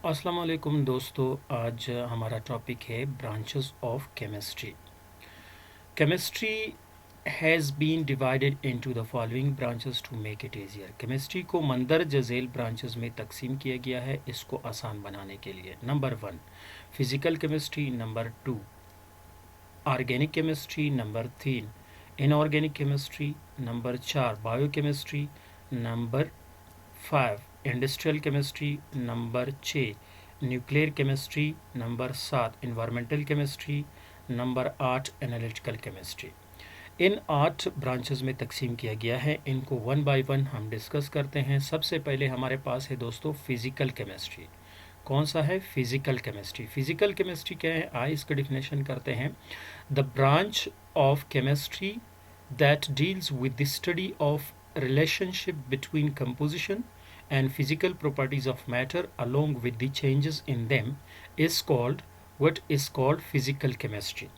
अस्सलाम वालेकुम दोस्तों, आज हमारा टॉपिक है branches of chemistry. Chemistry has been divided into the following branches to make it easier. Chemistry को मंदरज झेल ब्रांचेस में तकसीम किया गया है इसको आसान बनाने के लिए। Number 1 physical chemistry, number 2 organic chemistry, number 3 inorganic chemistry, number 4 biochemistry, number 5 industrial chemistry, number 6 nuclear chemistry, number 7 environmental chemistry, number 8 analytical chemistry. इन 8 ब्रांचेस में तकसीम किया गया है। इनको वन बाय वन हम डिस्कस करते हैं। सबसे पहले हमारे पास है दोस्तों फिज़िकल केमिस्ट्री। कौन सा है? Physical chemistry. फिज़िकल केमिस्ट्री क्या है? आइए इसका डिफिनेशन करते हैं। The branch of chemistry that deals with the study of relationship between composition and physical properties of matter along with the changes in them is called what is called physical chemistry।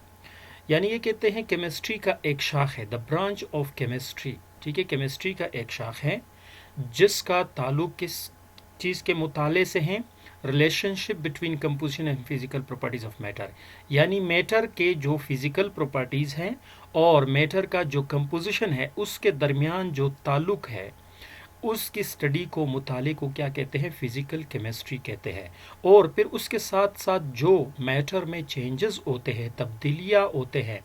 यानी ये कहते हैं chemistry का एक शाख है, the branch of chemistry. ठीक है, केमिस्ट्री का एक शाख है जिसका ताल्लुक किस चीज़ के मुताले से है? Relationship between composition and physical properties of matter. यानी मैटर के जो फिजिकल प्रॉपर्टीज हैं और मैटर का जो कंपोजिशन है उसके दरमियान जो ताल्लुक है उसकी स्टडी को मुताले को क्या कहते हैं? फिजिकल केमिस्ट्री कहते हैं। और फिर उसके साथ साथ जो मैटर में चेंजेस होते हैं, तब्दीलियाँ होते हैं,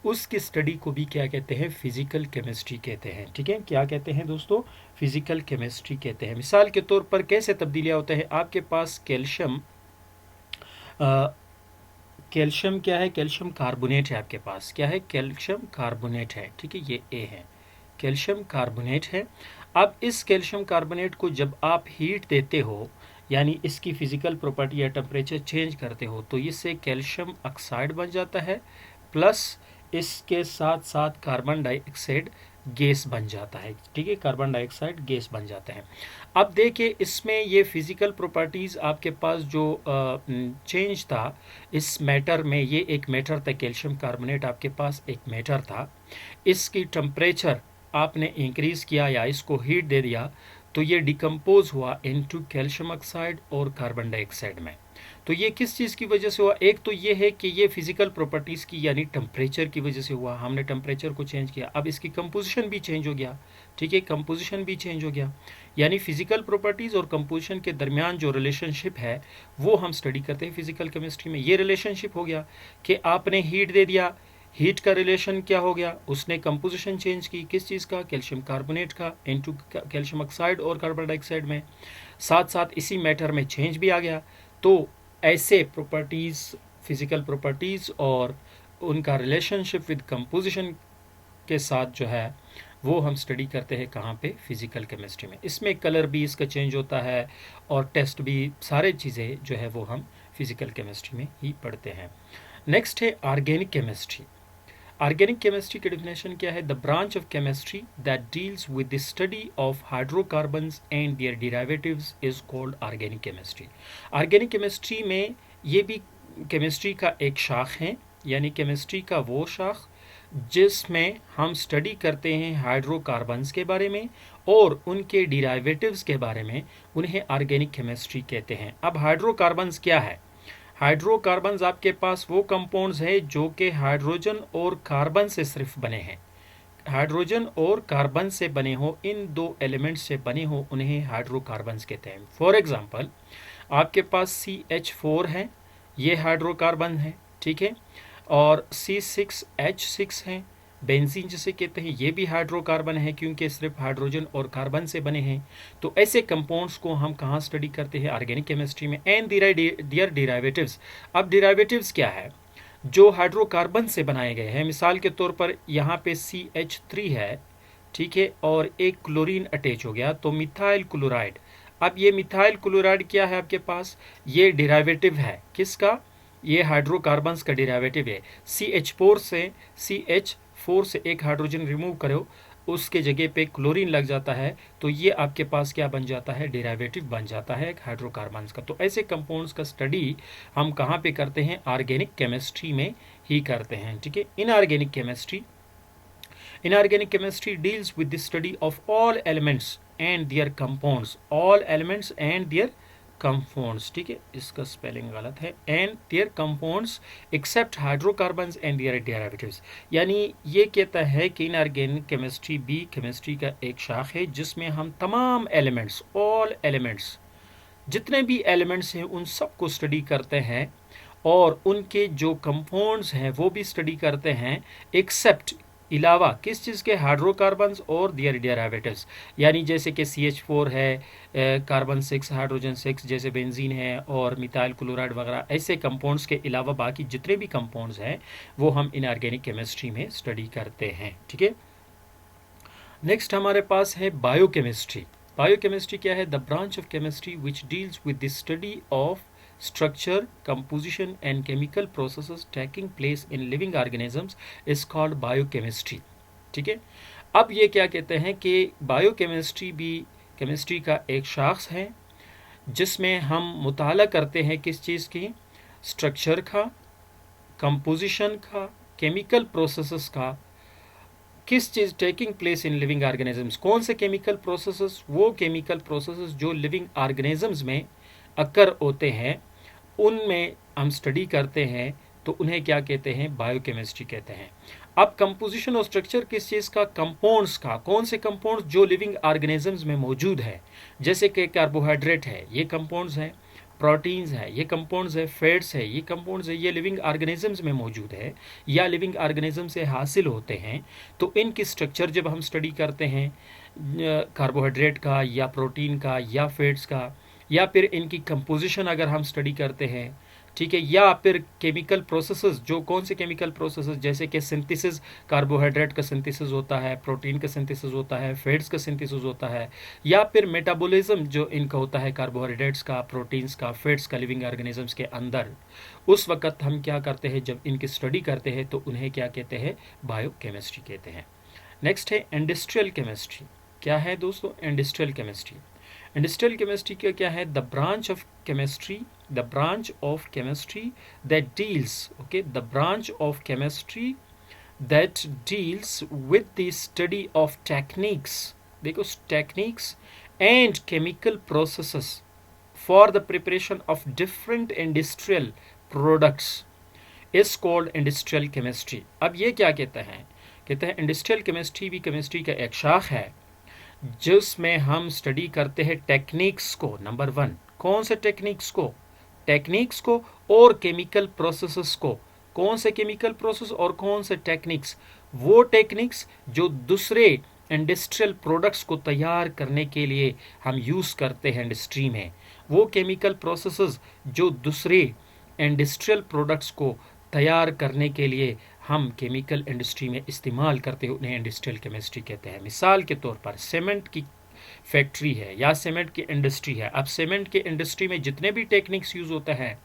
उसकी स्टडी को भी क्या कहते हैं? फिजिकल केमिस्ट्री कहते हैं। ठीक है, क्या कहते हैं दोस्तों? फिजिकल केमिस्ट्री कहते हैं। मिसाल के तौर पर कैसे तब्दीलियाँ होते हैं? आपके पास कैल्शियम कैल्शियम क्या है? कैल्शियम कार्बोनेट है आपके पास। क्या है? कैल्शियम कार्बोनेट है। ठीक है, ये ए है, कैल्शियम कार्बोनेट है। अब इस कैल्शियम कार्बोनेट को जब आप हीट देते हो, यानी इसकी फिजिकल प्रॉपर्टी या टेम्परेचर चेंज करते हो, तो इससे कैल्शियम ऑक्साइड बन जाता है, प्लस इसके साथ साथ कार्बन डाइऑक्साइड गैस बन जाता है। ठीक है, कार्बन डाइऑक्साइड गैस बन जाता है। अब देखिए इसमें ये फिजिकल प्रॉपर्टीज़ आपके पास जो चेंज था इस मैटर में, ये एक मैटर था, कैल्शियम कार्बोनेट आपके पास एक मैटर था। इसकी टेम्परेचर आपने इंक्रीज़ किया या इसको हीट दे दिया तो ये डिकम्पोज हुआ इनटू कैल्शियम ऑक्साइड और कार्बन डाइऑक्साइड में। तो ये किस चीज़ की वजह से हुआ? एक तो ये है कि ये फिजिकल प्रॉपर्टीज़ की यानी टेम्परेचर की वजह से हुआ। हमने टेम्परेचर को चेंज किया, अब इसकी कंपोजिशन भी चेंज हो गया। ठीक है, कंपोजिशन भी चेंज हो गया। यानी फिजिकल प्रॉपर्टीज़ और कंपोजिशन के दरमियान जो रिलेशनशिप है वो हम स्टडी करते हैं फिजिकल केमिस्ट्री में। ये रिलेशनशिप हो गया कि आपने हीट दे दिया, हीट का रिलेशन क्या हो गया? उसने कंपोजिशन चेंज की, किस चीज़ का? कैल्शियम कार्बोनेट का इनटू कैल्शियम ऑक्साइड और कार्बन डाइऑक्साइड में। साथ साथ इसी मैटर में चेंज भी आ गया। तो ऐसे प्रॉपर्टीज़, फिजिकल प्रॉपर्टीज़ और उनका रिलेशनशिप विद कंपोजिशन के साथ जो है वो हम स्टडी करते हैं कहाँ पे? फिजिकल केमिस्ट्री में। इसमें कलर भी इसका चेंज होता है और टेस्ट भी, सारे चीज़ें जो है वो हम फिजिकल केमिस्ट्री में ही पढ़ते हैं। नेक्स्ट है ऑर्गेनिक केमिस्ट्री। ऑर्गेनिक केमिस्ट्री की डेफिनेशन क्या है? The branch of chemistry that deals with the study of hydrocarbons and their derivatives is called organic chemistry. Organic chemistry में ये भी केमिस्ट्री का एक शाख है, यानी केमिस्ट्री का वो शाख जिसमें हम स्टडी करते हैं हाइड्रोकार्बन्स के बारे में और उनके डिराइवेटिव्स के बारे में, उन्हें ऑर्गेनिक केमिस्ट्री कहते हैं। अब हाइड्रोकार्बन्स क्या है? हाइड्रोकार्बन्स आपके पास वो कंपाउंड्स हैं जो कि हाइड्रोजन और कार्बन से सिर्फ बने हैं। हाइड्रोजन और कार्बन से बने हो, इन दो एलिमेंट्स से बने हो, उन्हें हाइड्रोकार्बन्स कहते हैं। फॉर एग्जांपल आपके पास CH4 है, ये हाइड्रोकार्बन है। ठीक है, और C6H6 है, बेंजीन जिसे कहते हैं, ये भी हाइड्रोकार्बन है क्योंकि सिर्फ हाइड्रोजन और कार्बन से बने हैं। तो ऐसे कंपाउंड्स को हम कहाँ स्टडी करते हैं? ऑर्गेनिक केमिस्ट्री में। एंड दियर डिराइवेटिव्स। अब डिराइवेटिव्स क्या है? जो हाइड्रोकार्बन से बनाए गए हैं। मिसाल के तौर पर यहाँ पे CH3 है, ठीक है, और एक क्लोरीन अटैच हो गया तो मिथाइल क्लोराइड। अब ये मिथाइल क्लोराइड क्या है आपके पास? ये डिराइवेटिव है किसका? ये हाइड्रोकार्बन्स का डिराइवेटिव है। CH4 से एक हाइड्रोजन रिमूव करो, उसके जगह पे क्लोरीन लग जाता है, तो ये आपके पास क्या बन जाता है? डिराइवेटिव बन जाता है हाइड्रोकार्बन्स का। तो ऐसे कंपाउंड्स का स्टडी हम कहाँ पे करते हैं? ऑर्गेनिक केमिस्ट्री में ही करते हैं। ठीक है, inorganic chemistry deals with the study of all elements and their compounds, all elements and their compounds, ठीक है, इसका स्पेलिंग गलत है, and their compounds except hydrocarbons and their derivatives. यानी ये कहता है कि इनऑर्गेनिक केमिस्ट्री भी केमिस्ट्री का एक शाख है जिसमें हम तमाम एलिमेंट्स, ऑल एलिमेंट्स, जितने भी एलिमेंट्स हैं उन सब को स्टडी करते हैं और उनके जो कंपाउंड्स हैं वो भी स्टडी करते हैं, एक्सेप्ट, इलावा किस चीज़ के, हाइड्रोकार्बन्स और दियर डेरिवेटिव्स। यानी जैसे कि CH4 है, कार्बन 6, हाइड्रोजन 6, जैसे बेंजीन है और मिथाइल क्लोराइड वगैरह, ऐसे कंपाउंड्स के अलावा बाकी जितने भी कंपाउंड्स हैं वो हम इनऑर्गेनिक केमिस्ट्री में स्टडी करते हैं, ठीक है। नेक्स्ट हमारे पास है बायोकेमिस्ट्री। बायोकेमिस्ट्री क्या है? The branch of chemistry which deals with the study of structure, composition and chemical processes taking place in living organisms is called biochemistry, ठीक है। अब ये क्या कहते हैं कि बायोकेमिस्ट्री भी केमिस्ट्री का एक शाख है जिसमें हम मुताला करते हैं किस चीज़ की, स्ट्रक्चर का, कंपोजिशन का, केमिकल प्रोसेसेस का, किस चीज़ taking place in living organisms, कौन से केमिकल प्रोसेसेस, वो केमिकल प्रोसेसेस जो लिविंग ऑर्गेनिजम्स में अकर होते हैं उनमें हम स्टडी करते हैं तो उन्हें क्या कहते हैं, बायोकेमिस्ट्री कहते हैं। अब कंपोजिशन और स्ट्रक्चर किस चीज़ का, कंपाउंड्स का, कौन से कंपाउंड्स जो लिविंग ऑर्गेनिजम्स में मौजूद है, जैसे कि कार्बोहाइड्रेट है, ये कंपाउंड्स हैं, प्रोटीन्स है, ये कंपाउंड्स है, फैट्स है, ये कंपाउंड्स है, ये लिविंग ऑर्गेनिजम्स में मौजूद है या लिविंग ऑर्गेनिज्म से हासिल होते हैं। तो इनकी स्ट्रक्चर जब हम स्टडी करते हैं कार्बोहाइड्रेट का या प्रोटीन का या फैट्स का, या फिर इनकी कंपोजिशन अगर हम स्टडी करते हैं, ठीक है, या फिर केमिकल प्रोसेसेस, जो कौन से केमिकल प्रोसेसेस, जैसे कि सिंथेसिस, कार्बोहाइड्रेट का सिंथेसिस होता है, प्रोटीन का सिंथेसिस होता है, फैट्स का सिंथेसिस होता है, या फिर मेटाबॉलिज्म जो इनका होता है कार्बोहाइड्रेट्स का, प्रोटीन्स का, फैट्स का लिविंग ऑर्गेनिजम्स के अंदर, उस वक्त हम क्या करते हैं, जब इनकी स्टडी करते हैं तो उन्हें क्या कहते हैं, बायोकेमिस्ट्री कहते हैं। नेक्स्ट है इंडस्ट्रियल केमिस्ट्री। क्या है दोस्तों, इंडस्ट्रियल केमिस्ट्री। इंडस्ट्रियल केमिस्ट्री का क्या है, the branch of chemistry, the branch of chemistry that deals, okay, the branch of chemistry that deals with the study of techniques, देखो techniques and chemical processes for the preparation of different industrial products is called industrial chemistry. अब ये क्या कहते हैं industrial chemistry भी chemistry का एक शाख है जिसमें हम स्टडी करते हैं टेक्निक्स को, नंबर 1, कौन से टेक्निक्स को और केमिकल प्रोसेसेस को, कौन से केमिकल प्रोसेस और कौन से टेक्निक्स, वो टेक्निक्स जो दूसरे इंडस्ट्रियल प्रोडक्ट्स को तैयार करने के लिए हम यूज़ करते हैं इंडस्ट्री में, वो केमिकल प्रोसेसेस जो दूसरे इंडस्ट्रियल प्रोडक्ट्स को तैयार करने के लिए हम केमिकल इंडस्ट्री में इस्तेमाल करते हैं, उन्हें इंडस्ट्रियल केमिस्ट्री कहते हैं। मिसाल के तौर पर सीमेंट की फैक्ट्री है या सीमेंट की इंडस्ट्री है। अब सीमेंट की इंडस्ट्री में जितने भी टेक्निक्स यूज़ होते हैं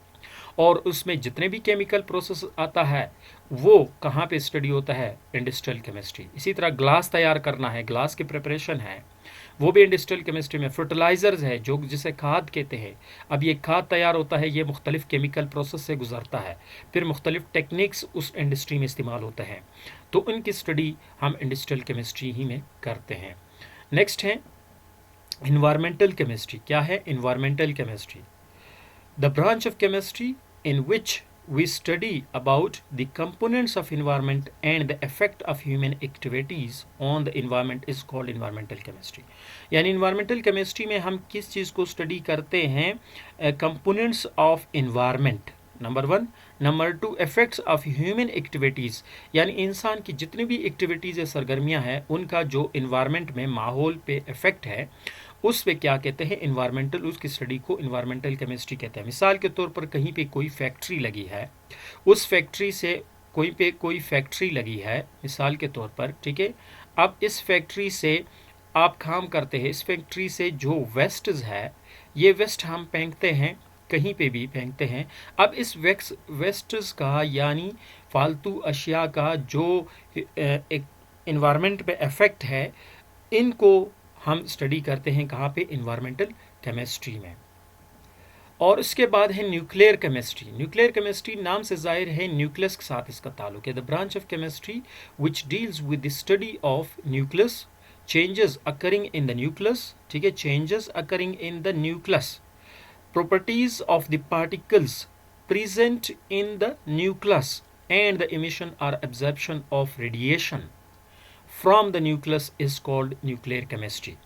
और उसमें जितने भी केमिकल प्रोसेस आता है वो कहाँ पे स्टडी होता है, इंडस्ट्रियल केमिस्ट्री। इसी तरह ग्लास तैयार करना है, ग्लास की प्रिपरेशन है, वो भी इंडस्ट्रियल केमिस्ट्री में। फर्टिलाइजर्स है जो जिसे खाद कहते हैं, अब ये खाद तैयार होता है, ये मुख्तलिफ केमिकल प्रोसेस से गुजरता है, फिर मुख्तलिफ टेक्निक्स उस इंडस्ट्री में इस्तेमाल होते हैं, तो उनकी स्टडी हम इंडस्ट्रियल केमिस्ट्री ही में करते हैं। नेक्स्ट है इन्वायरमेंटल केमिस्ट्री। क्या है environmental chemistry? The branch of chemistry in which we study about the components of environment and the effect of human activities on the environment is called environmental chemistry। यानी environmental chemistry में हम किस चीज़ को study करते हैं, components of environment, number 1, number 2 effects of human activities, यानी इंसान की जितनी भी एक्टिविटीज़ या सरगर्मियाँ हैं उनका जो environment में माहौल पे इफ़ेक्ट है उस पे क्या कहते हैं, इन्वायरमेंटल, उसकी स्टडी को इन्वायरमेंटल केमिस्ट्री कहते हैं। मिसाल के तौर पर कहीं पे कोई फैक्ट्री लगी है, उस फैक्ट्री से कोई फैक्ट्री लगी है मिसाल के तौर पर, ठीक है, अब इस फैक्ट्री से आप काम करते हैं, इस फैक्ट्री से जो वेस्ट्स है ये वेस्ट हम फेंकते हैं, कहीं पे भी फेंकते हैं। अब इस वेस्ट्स का यानी फालतू अशिया का जो एक इन्वायरमेंट पे इफेक्ट है, इनको हम स्टडी करते हैं कहाँ पे, इन्वायरमेंटल केमिस्ट्री में। और उसके बाद है न्यूक्लियर केमिस्ट्री। न्यूक्लियर केमिस्ट्री नाम से जाहिर है न्यूक्लियस के साथ इसका ताल्लुक है। The branch of chemistry which deals with the study of nucleus, changes occurring in the nucleus, ठीक है, changes occurring in the nucleus properties of the particles present in the nucleus and the emission or absorption of radiation from the nucleus is called nuclear chemistry.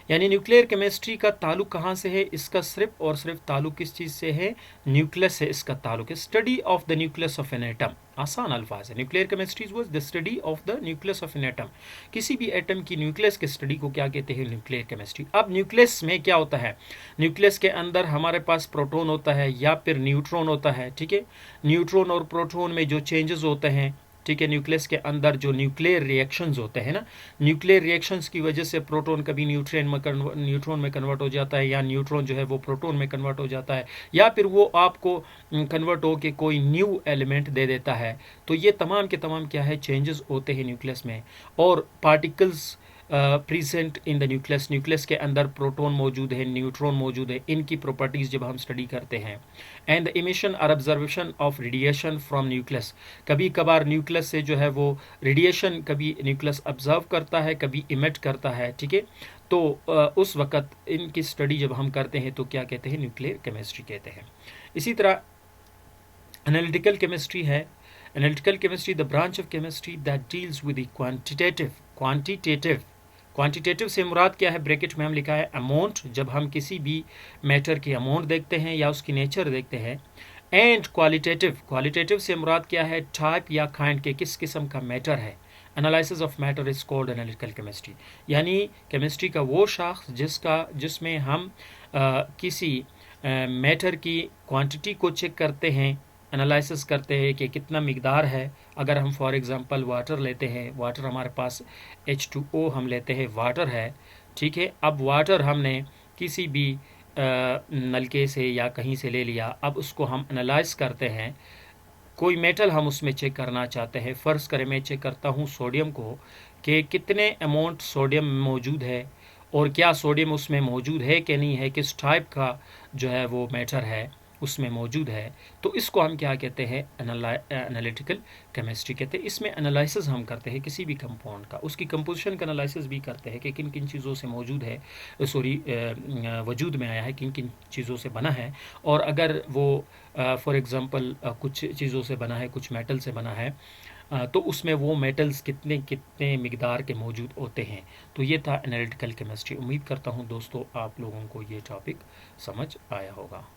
यानी nuclear chemistry का ताल्लुक कहाँ से है? इसका सिर्फ और सिर्फ ताल्लुक किस चीज़ से है? न्यूक्लियस से इसका ताल्लुक है। Study of the nucleus of an atom, आसान अल्फाज है। Nuclear chemistry was the study of the nucleus of an atom. किसी भी एटम की न्यूक्लियस के स्टडी को क्या कहते हैं? Nuclear chemistry. अब न्यूक्लियस में क्या होता है? न्यूक्लियस के अंदर हमारे पास प्रोटॉन होता है या फिर न्यूट्रॉन होता है, ठीक है। न्यूट्रॉन और प्रोटॉन में जो चेंजेस होते हैं, ठीक है, न्यूक्लियस के अंदर जो न्यूक्लियर रिएक्शंस होते हैं ना, न्यूक्लियर रिएक्शंस की वजह से प्रोटॉन कभी न्यूट्रॉन में कन्वर्ट हो जाता है, या न्यूट्रॉन जो है वो प्रोटॉन में कन्वर्ट हो जाता है, या फिर वो आपको कन्वर्ट हो के कोई न्यू एलिमेंट दे देता है। तो ये तमाम के तमाम क्या है? चेंजेस होते हैं न्यूक्लियस में। और particles present in the nucleus, nucleus के अंदर प्रोटॉन मौजूद है, न्यूट्रॉन मौजूद है, इनकी प्रॉपर्टीज जब हम स्टडी करते हैं। एंड द इमिशन और observation of radiation from nucleus, कभी कभार न्यूक्लियस से जो है वो रेडिएशन कभी न्यूक्लियस ऑब्जर्व करता है, कभी इमिट करता है, ठीक है। तो उस वक़्त इनकी स्टडी जब हम करते हैं तो क्या कहते हैं? न्यूक्लियर केमिस्ट्री कहते हैं। इसी तरह एनालिटिकल केमिस्ट्री है। Analytical chemistry the branch of chemistry that deals with the quantitative से मुराद क्या है? ब्रैकेट में हम लिखा है अमाउंट, जब हम किसी भी मैटर की अमाउंट देखते हैं या उसकी नेचर देखते हैं। एंड क्वालिटेटिव से मुराद क्या है? टाइप या काइंड के, किस किस्म का मैटर है। Analysis of matter is called analytical chemistry. यानी केमिस्ट्री का वो शाख्स जिसमें हम किसी मैटर की क्वांटिटी को चेक करते हैं, एनालिसिस करते हैं कि कितना मिकदार है। अगर हम फॉर एग्जांपल वाटर लेते हैं, वाटर हमारे पास H2O हम लेते हैं, वाटर है, ठीक है। अब वाटर हमने किसी भी नलके से या कहीं से ले लिया, अब उसको हम एनालाइज करते हैं। कोई मेटल हम उसमें चेक करना चाहते हैं, फ़र्ज़ करें मैं चेक करता हूँ सोडियम को कि कितने अमाउंट सोडियम मौजूद है और क्या सोडियम उसमें मौजूद है कि नहीं है, किस टाइप का जो है वो मैटर है उसमें मौजूद है। तो इसको हम क्या कहते हैं? एनालिटिकल केमिस्ट्री कहते हैं। इसमें एनालिसिस हम करते हैं किसी भी कंपाउंड का, उसकी कंपोजिशन का एनालिसिस भी करते हैं कि किन किन चीज़ों से मौजूद है, वजूद में आया है, किन किन चीज़ों से बना है। और अगर वो फॉर एग्ज़ाम्पल कुछ चीज़ों से बना है, कुछ मेटल से बना है, तो उसमें वो मेटल्स कितने कितने मिकदार के मौजूद होते हैं। तो ये था एनालिटिकल केमिस्ट्री। उम्मीद करता हूँ दोस्तों आप लोगों को ये टॉपिक समझ आया होगा।